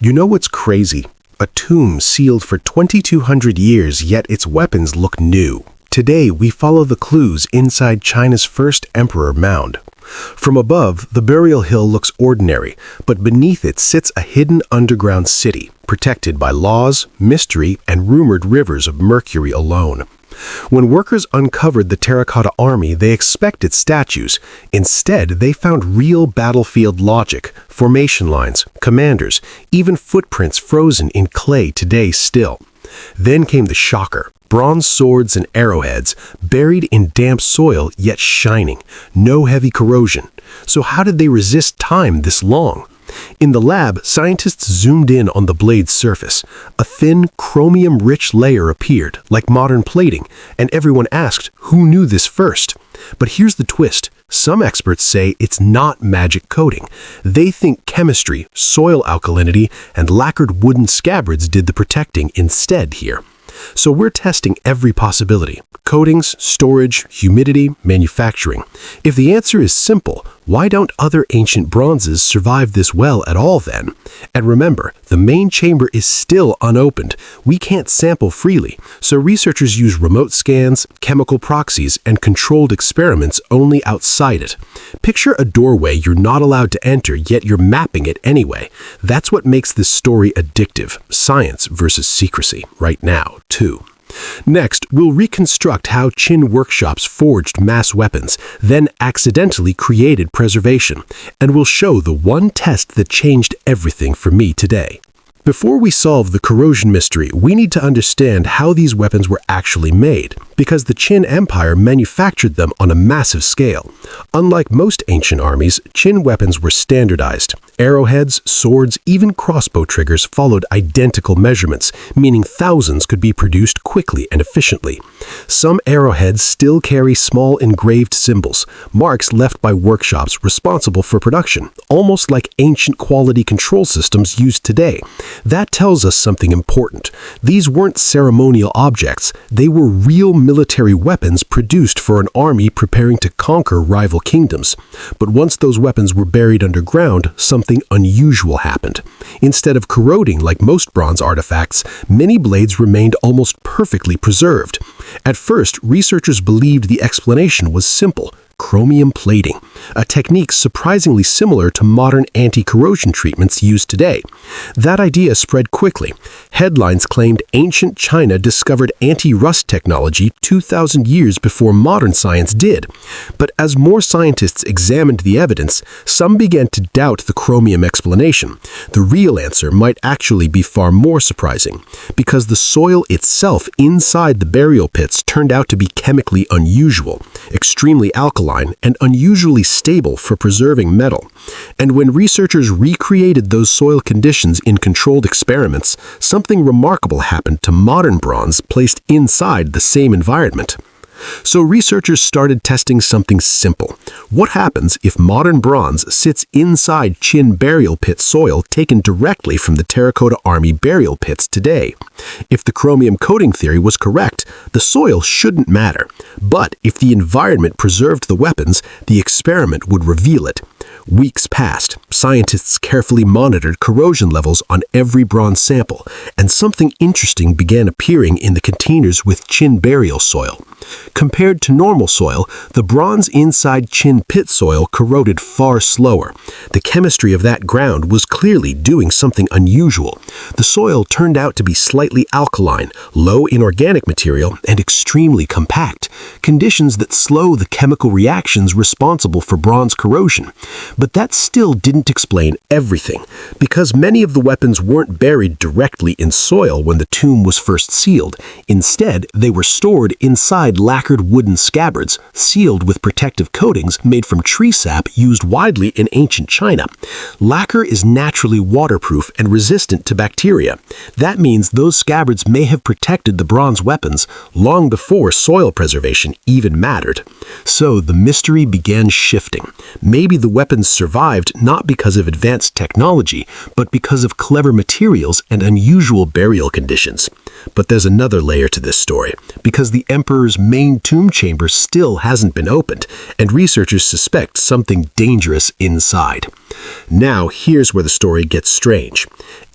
You know what's crazy? A tomb sealed for 2,200 years, yet its weapons look new. Today, we follow the clues inside China's first emperor mound. From above, the burial hill looks ordinary, but beneath it sits a hidden underground city, protected by laws, mystery, and rumored rivers of mercury alone. When workers uncovered the Terracotta Army, they expected statues. Instead, they found real battlefield logic, formation lines, commanders, even footprints frozen in clay today still. Then came the shocker. Bronze swords and arrowheads, buried in damp soil yet shining. No heavy corrosion. So how did they resist time this long? In the lab, scientists zoomed in on the blade's surface. A thin, chromium-rich layer appeared, like modern plating, and everyone asked, who knew this first? But here's the twist. Some experts say it's not magic coating. They think chemistry, soil alkalinity, and lacquered wooden scabbards did the protecting instead here. So we're testing every possibility: coatings, storage, humidity, manufacturing. If the answer is simple, why don't other ancient bronzes survive this well at all then? And remember, the main chamber is still unopened. We can't sample freely, so researchers use remote scans, chemical proxies, and controlled experiments only outside it. Picture a doorway you're not allowed to enter, yet you're mapping it anyway. That's what makes this story addictive: science versus secrecy, right now, too. Next, we'll reconstruct how Qin workshops forged mass weapons, then accidentally created preservation, and we'll show the one test that changed everything for me today. Before we solve the corrosion mystery, we need to understand how these weapons were actually made, because the Qin Empire manufactured them on a massive scale. Unlike most ancient armies, Qin weapons were standardized. Arrowheads, swords, even crossbow triggers followed identical measurements, meaning thousands could be produced quickly and efficiently. Some arrowheads still carry small engraved symbols, marks left by workshops responsible for production, almost like ancient quality control systems used today. That tells us something important. These weren't ceremonial objects. They were real military weapons produced for an army preparing to conquer rival kingdoms. But once those weapons were buried underground, something unusual happened. Instead of corroding like most bronze artifacts, many blades remained almost perfectly preserved. At first, researchers believed the explanation was simple: chromium plating, a technique surprisingly similar to modern anti-corrosion treatments used today. That idea spread quickly. Headlines claimed ancient China discovered anti-rust technology 2,000 years before modern science did. But as more scientists examined the evidence, some began to doubt the chromium explanation. The real answer might actually be far more surprising, because the soil itself inside the burial pits turned out to be chemically unusual, extremely alkaline, and unusually stable for preserving metal. And when researchers recreated those soil conditions in controlled experiments, something remarkable happened to modern bronze placed inside the same environment. So researchers started testing something simple. What happens if modern bronze sits inside Qin burial pit soil taken directly from the Terracotta Army burial pits today? If the chromium coating theory was correct, the soil shouldn't matter. But if the environment preserved the weapons, the experiment would reveal it. Weeks passed. Scientists carefully monitored corrosion levels on every bronze sample, and something interesting began appearing in the containers with Qin burial soil. Compared to normal soil, the bronze inside Qin pit soil corroded far slower. The chemistry of that ground was clearly doing something unusual. The soil turned out to be slightly alkaline, low in organic material, and extremely compact, conditions that slow the chemical reactions responsible for bronze corrosion. But that still didn't explain everything, because many of the weapons weren't buried directly in soil when the tomb was first sealed. Instead, they were stored inside lacquered wooden scabbards, sealed with protective coatings made from tree sap used widely in ancient China. Lacquer is naturally waterproof and resistant to bacteria. That means those scabbards may have protected the bronze weapons long before soil preservation even mattered. So the mystery began shifting. Maybe the weapons survived not because of advanced technology, but because of clever materials and unusual burial conditions. But there's another layer to this story, because the emperor's emperor's main tomb chamber still hasn't been opened, and researchers suspect something dangerous inside. Now, here's where the story gets strange.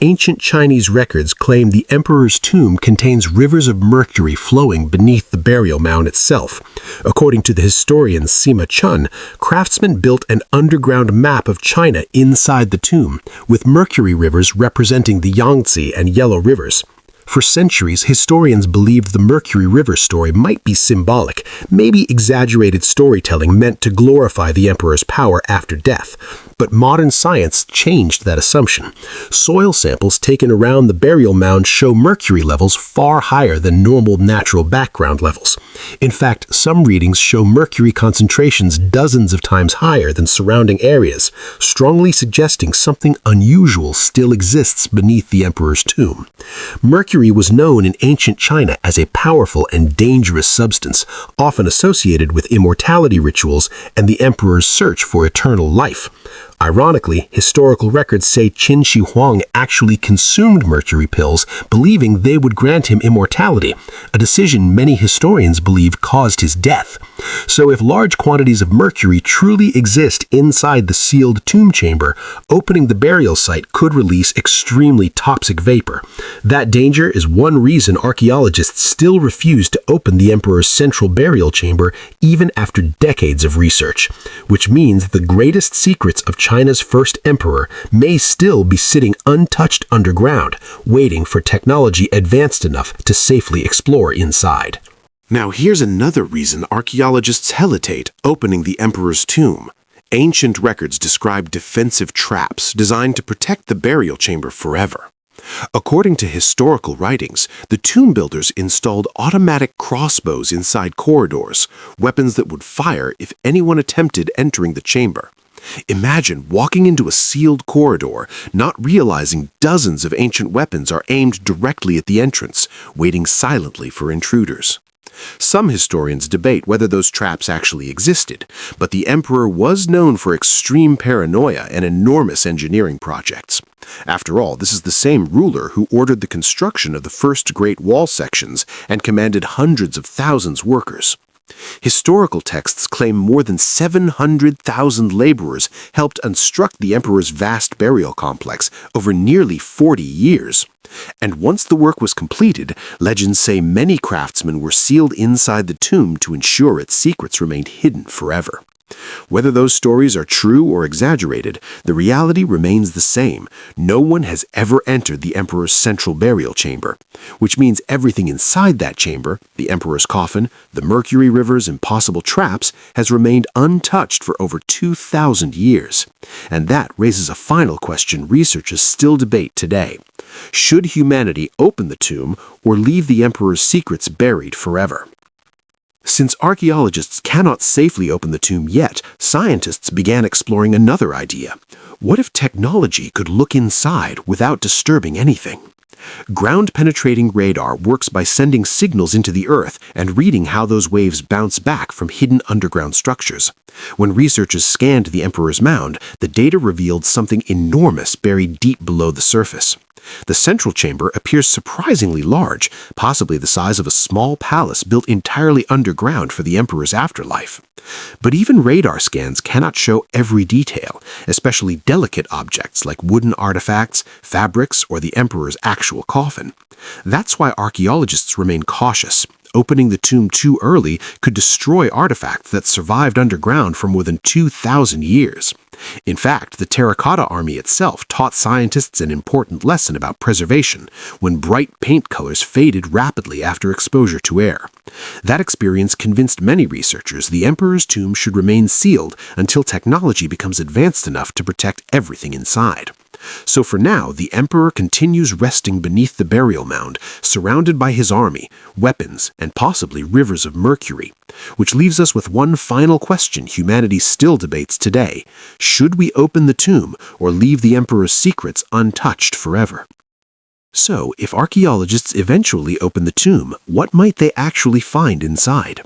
Ancient Chinese records claim the emperor's tomb contains rivers of mercury flowing beneath the burial mound itself. According to the historian Sima Chun, craftsmen built an underground map of China inside the tomb, with mercury rivers representing the Yangtze and Yellow Rivers. For centuries, historians believed the Mercury River story might be symbolic, maybe exaggerated storytelling meant to glorify the emperor's power after death. But modern science changed that assumption. Soil samples taken around the burial mound show mercury levels far higher than normal natural background levels. In fact, some readings show mercury concentrations dozens of times higher than surrounding areas, strongly suggesting something unusual still exists beneath the emperor's tomb. Mercury was known in ancient China as a powerful and dangerous substance, often associated with immortality rituals and the emperor's search for eternal life. Ironically, historical records say Qin Shi Huang actually consumed mercury pills, believing they would grant him immortality, a decision many historians believe caused his death. So if large quantities of mercury truly exist inside the sealed tomb chamber, opening the burial site could release extremely toxic vapor. That danger is one reason archaeologists still refuse to open the emperor's central burial chamber even after decades of research, which means the greatest secrets of China's first emperor may still be sitting untouched underground, waiting for technology advanced enough to safely explore inside. Now here's another reason archaeologists hesitate opening the emperor's tomb. Ancient records describe defensive traps designed to protect the burial chamber forever. According to historical writings, the tomb builders installed automatic crossbows inside corridors, weapons that would fire if anyone attempted entering the chamber. Imagine walking into a sealed corridor, not realizing dozens of ancient weapons are aimed directly at the entrance, waiting silently for intruders. Some historians debate whether those traps actually existed, but the emperor was known for extreme paranoia and enormous engineering projects. After all, this is the same ruler who ordered the construction of the first Great Wall sections and commanded hundreds of thousands of workers. Historical texts claim more than 700,000 laborers helped construct the emperor's vast burial complex over nearly 40 years. And once the work was completed, legends say many craftsmen were sealed inside the tomb to ensure its secrets remained hidden forever. Whether those stories are true or exaggerated, the reality remains the same. No one has ever entered the emperor's central burial chamber, which means everything inside that chamber, the emperor's coffin, the mercury rivers, and possible traps, has remained untouched for over 2,000 years. And that raises a final question researchers still debate today. Should humanity open the tomb or leave the emperor's secrets buried forever? Since archaeologists cannot safely open the tomb yet, scientists began exploring another idea. What if technology could look inside without disturbing anything? Ground-penetrating radar works by sending signals into the earth and reading how those waves bounce back from hidden underground structures. When researchers scanned the emperor's mound, the data revealed something enormous buried deep below the surface. The central chamber appears surprisingly large, possibly the size of a small palace built entirely underground for the emperor's afterlife. But even radar scans cannot show every detail, especially delicate objects like wooden artifacts, fabrics, or the emperor's actual coffin. That's why archaeologists remain cautious. Opening the tomb too early could destroy artifacts that survived underground for more than 2,000 years. In fact, the Terracotta Army itself taught scientists an important lesson about preservation when bright paint colors faded rapidly after exposure to air. That experience convinced many researchers the emperor's tomb should remain sealed until technology becomes advanced enough to protect everything inside. So for now, the emperor continues resting beneath the burial mound, surrounded by his army, weapons, and possibly rivers of mercury. Which leaves us with one final question humanity still debates today. Should we open the tomb or leave the emperor's secrets untouched forever? So, if archaeologists eventually open the tomb, what might they actually find inside?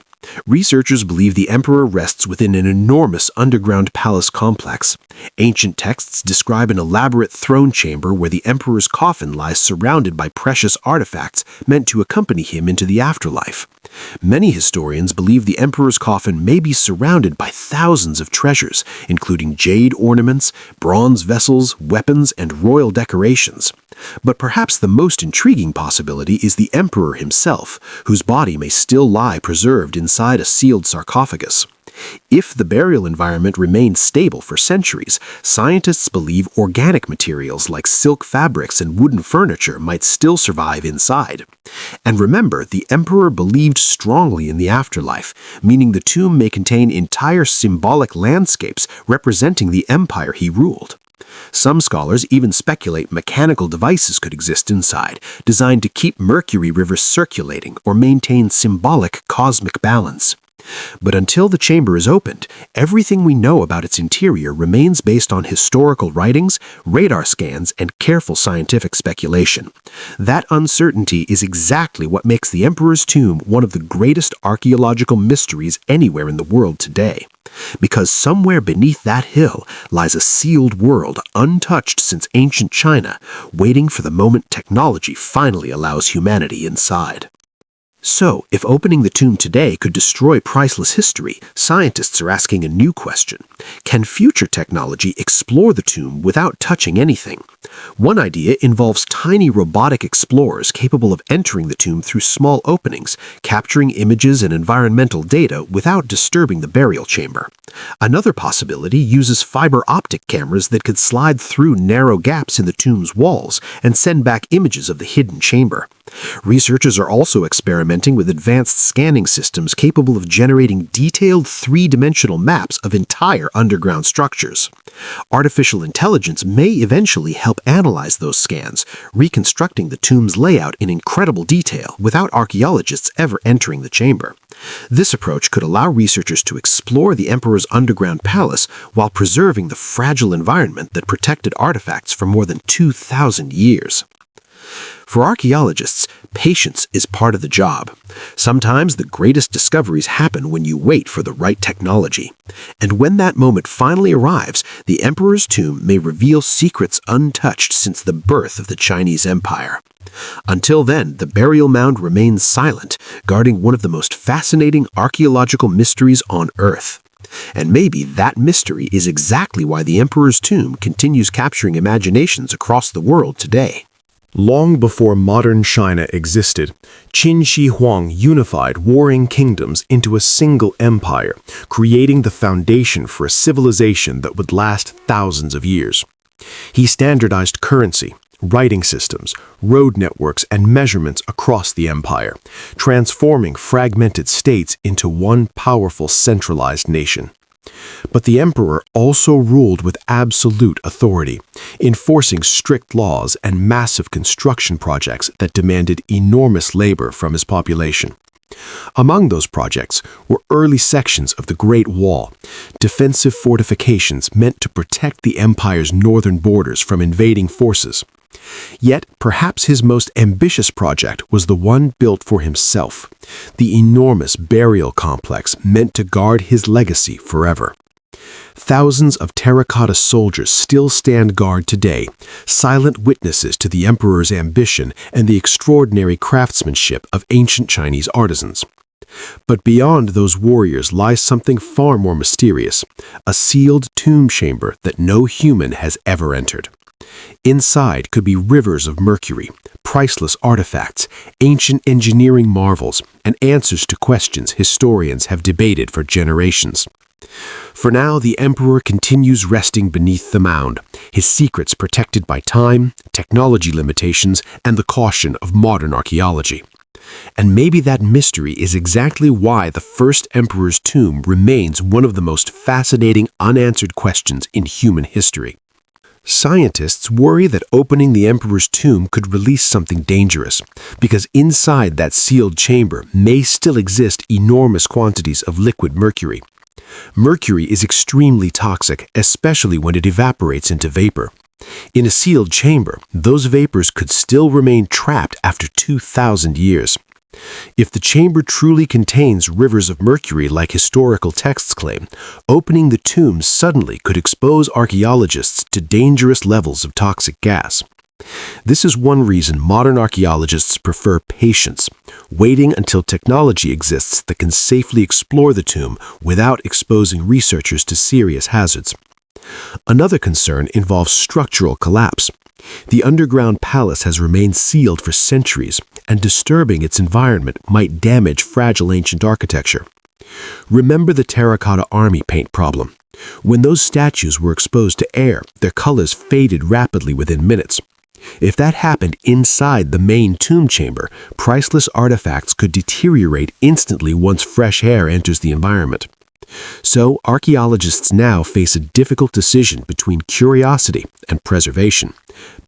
Researchers believe the emperor rests within an enormous underground palace complex. Ancient texts describe an elaborate throne chamber where the emperor's coffin lies surrounded by precious artifacts meant to accompany him into the afterlife. Many historians believe the emperor's coffin may be surrounded by thousands of treasures, including jade ornaments, bronze vessels, weapons, and royal decorations. But perhaps the most intriguing possibility is the emperor himself, whose body may still lie preserved inside a sealed sarcophagus. If the burial environment remained stable for centuries, scientists believe organic materials like silk fabrics and wooden furniture might still survive inside. And remember, the emperor believed strongly in the afterlife, meaning the tomb may contain entire symbolic landscapes representing the empire he ruled. Some scholars even speculate mechanical devices could exist inside, designed to keep mercury rivers circulating or maintain symbolic cosmic balance. But until the chamber is opened, everything we know about its interior remains based on historical writings, radar scans, and careful scientific speculation. That uncertainty is exactly what makes the emperor's tomb one of the greatest archaeological mysteries anywhere in the world today. Because somewhere beneath that hill lies a sealed world untouched since ancient China, waiting for the moment technology finally allows humanity inside. So, if opening the tomb today could destroy priceless history, scientists are asking a new question. Can future technology explore the tomb without touching anything? One idea involves tiny robotic explorers capable of entering the tomb through small openings, capturing images and environmental data without disturbing the burial chamber. Another possibility uses fiber optic cameras that could slide through narrow gaps in the tomb's walls and send back images of the hidden chamber. Researchers are also experimenting with advanced scanning systems capable of generating detailed three-dimensional maps of entire underground structures. Artificial intelligence may eventually help analyze those scans, reconstructing the tomb's layout in incredible detail without archaeologists ever entering the chamber. This approach could allow researchers to explore the emperor's underground palace while preserving the fragile environment that protected artifacts for more than 2,000 years. For archaeologists, patience is part of the job. Sometimes the greatest discoveries happen when you wait for the right technology. And when that moment finally arrives, the emperor's tomb may reveal secrets untouched since the birth of the Chinese Empire. Until then, the burial mound remains silent, guarding one of the most fascinating archaeological mysteries on Earth. And maybe that mystery is exactly why the emperor's tomb continues capturing imaginations across the world today. Long before modern China existed, Qin Shi Huang unified warring kingdoms into a single empire, creating the foundation for a civilization that would last thousands of years. He standardized currency, writing systems, road networks, and measurements across the empire, transforming fragmented states into one powerful centralized nation. But the emperor also ruled with absolute authority, enforcing strict laws and massive construction projects that demanded enormous labor from his population. Among those projects were early sections of the Great Wall, defensive fortifications meant to protect the empire's northern borders from invading forces. Yet, perhaps his most ambitious project was the one built for himself, the enormous burial complex meant to guard his legacy forever. Thousands of terracotta soldiers still stand guard today, silent witnesses to the emperor's ambition and the extraordinary craftsmanship of ancient Chinese artisans. But beyond those warriors lies something far more mysterious, a sealed tomb chamber that no human has ever entered. Inside could be rivers of mercury, priceless artifacts, ancient engineering marvels, and answers to questions historians have debated for generations. For now, the emperor continues resting beneath the mound, his secrets protected by time, technology limitations, and the caution of modern archaeology. And maybe that mystery is exactly why the first emperor's tomb remains one of the most fascinating unanswered questions in human history. Scientists worry that opening the emperor's tomb could release something dangerous, because inside that sealed chamber may still exist enormous quantities of liquid mercury. Mercury is extremely toxic, especially when it evaporates into vapor. In a sealed chamber, those vapors could still remain trapped after 2,000 years. If the chamber truly contains rivers of mercury like historical texts claim, opening the tomb suddenly could expose archaeologists to dangerous levels of toxic gas. This is one reason modern archaeologists prefer patience, waiting until technology exists that can safely explore the tomb without exposing researchers to serious hazards. Another concern involves structural collapse. The underground palace has remained sealed for centuries, and disturbing its environment might damage fragile ancient architecture. Remember the Terracotta Army paint problem. When those statues were exposed to air, their colors faded rapidly within minutes. If that happened inside the main tomb chamber, priceless artifacts could deteriorate instantly once fresh air enters the environment. So, archaeologists now face a difficult decision between curiosity and preservation,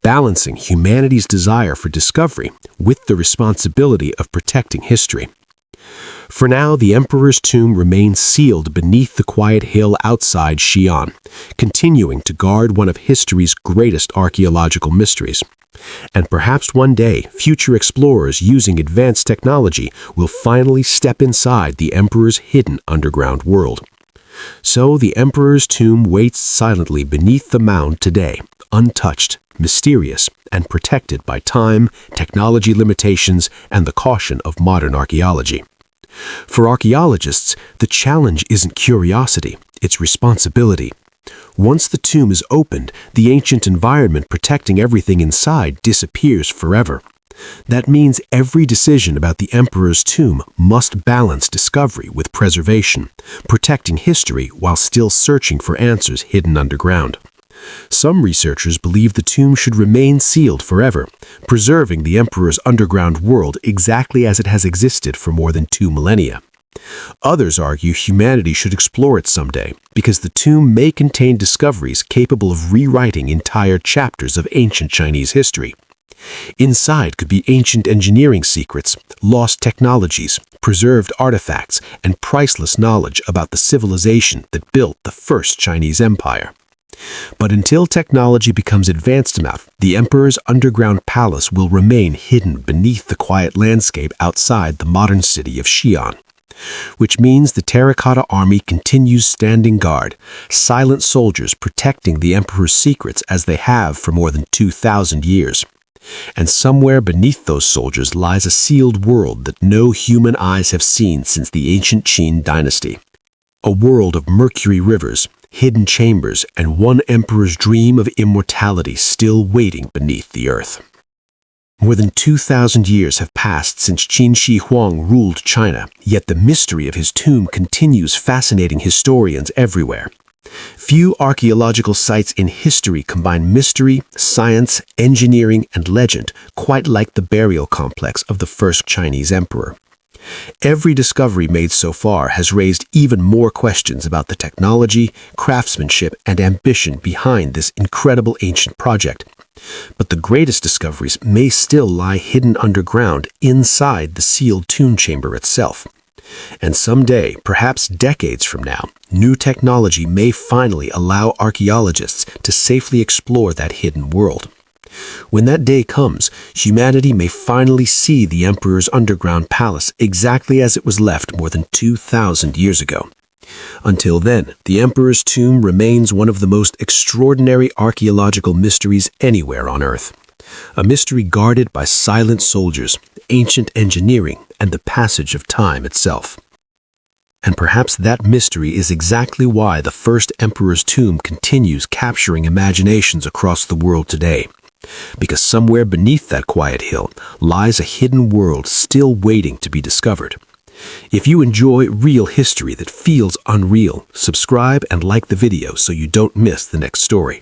balancing humanity's desire for discovery with the responsibility of protecting history. For now, the emperor's tomb remains sealed beneath the quiet hill outside Xi'an, continuing to guard one of history's greatest archaeological mysteries. And perhaps one day, future explorers using advanced technology will finally step inside the emperor's hidden underground world. So the emperor's tomb waits silently beneath the mound today, untouched, mysterious, and protected by time, technology limitations, and the caution of modern archaeology. For archaeologists, the challenge isn't curiosity, it's responsibility. Once the tomb is opened, the ancient environment protecting everything inside disappears forever. That means every decision about the emperor's tomb must balance discovery with preservation, protecting history while still searching for answers hidden underground. Some researchers believe the tomb should remain sealed forever, preserving the emperor's underground world exactly as it has existed for more than 2 millennia. Others argue humanity should explore it someday, because the tomb may contain discoveries capable of rewriting entire chapters of ancient Chinese history. Inside could be ancient engineering secrets, lost technologies, preserved artifacts, and priceless knowledge about the civilization that built the first Chinese empire. But until technology becomes advanced enough, the emperor's underground palace will remain hidden beneath the quiet landscape outside the modern city of Xi'an. Which means the Terracotta Army continues standing guard, silent soldiers protecting the emperor's secrets as they have for more than 2,000 years. And somewhere beneath those soldiers lies a sealed world that no human eyes have seen since the ancient Qin dynasty. A world of mercury rivers, hidden chambers, and one emperor's dream of immortality still waiting beneath the earth. More than 2,000 years have passed since Qin Shi Huang ruled China, yet the mystery of his tomb continues fascinating historians everywhere. Few archaeological sites in history combine mystery, science, engineering, and legend quite like the burial complex of the first Chinese emperor. Every discovery made so far has raised even more questions about the technology, craftsmanship, and ambition behind this incredible ancient project. But the greatest discoveries may still lie hidden underground inside the sealed tomb chamber itself. And someday, perhaps decades from now, new technology may finally allow archaeologists to safely explore that hidden world. When that day comes, humanity may finally see the emperor's underground palace exactly as it was left more than 2,000 years ago. Until then, the emperor's tomb remains one of the most extraordinary archaeological mysteries anywhere on Earth. A mystery guarded by silent soldiers, ancient engineering, and the passage of time itself. And perhaps that mystery is exactly why the first emperor's tomb continues capturing imaginations across the world today. Because somewhere beneath that quiet hill lies a hidden world still waiting to be discovered. If you enjoy real history that feels unreal, subscribe and like the video so you don't miss the next story.